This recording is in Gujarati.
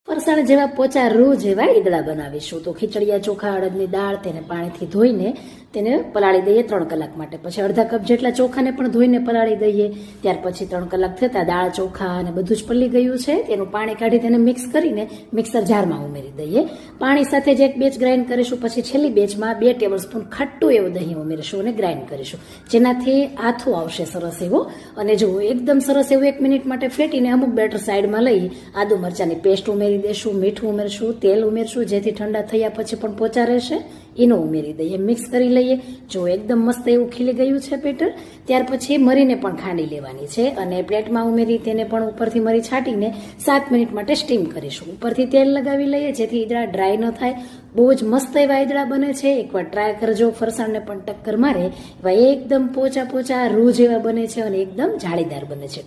ફરસાણ જેવા પોચા રૂ જેવા ઈદડા બનાવીશું. તો ખીચડિયા ચોખા અડદની દાળ તેને પાણીથી ધોઈને તેને પલાળી દઈએ 3 કલાક માટે. પછી અડધા કપ જેટલા ચોખાને પણ ધોઈને પલાળી દઈએ. ત્યાર પછી 3 કલાક થતા દાળ ચોખા અને બધું જ પલળી ગયું છે તેનું પાણી કાઢી તેને મિક્સ કરીને મિક્સર જારમાં ઉમેરી દઈએ. પાણી સાથે જ એક બેચ ગ્રાઇન્ડ કરીશું. પછી છેલ્લી બેચમાં 2 ટેબલસ્પૂન ખાટું એવું દહીં ઉમેરીશું અને ગ્રાઇન્ડ કરીશું, જેનાથી આથો આવશે સરસ એવો. અને જો એકદમ સરસ એવું 1 મિનિટ માટે ફેટીને અમુક બેટર સાઈડમાં લઈ આદુ મરચાની પેસ્ટ ઉમેરી દેશું, મીઠું ઉમેરશું, તેલ ઉમેરશું, જેથી ઠંડા થયા પછી પણ પોચા રહેશે. એનો ઉમેરી દઈએ, મિક્સ કરી લઈએ. જો એકદમ મસ્ત એવું ખીલી ગયું છે બેટર. ત્યાર પછી મરીને પણ ખાંડી લેવાની છે અને પ્લેટમાં ઉમેરી તેને પણ ઉપરથી મરી છાંટીને 7 મિનિટ માટે સ્ટીમ કરીશું. ઉપરથી તેલ લગાવી લઈએ જેથી ઈદડા ડ્રાય ન થાય. બહુ જ મસ્ત એવા ઈદડા બને છે, એકવાર ટ્રાય કરજો. ફરસાણને પણ ટક્કર મારે એવા એકદમ પોચા રૂ જેવા બને છે અને એકદમ જાળીદાર બને છે.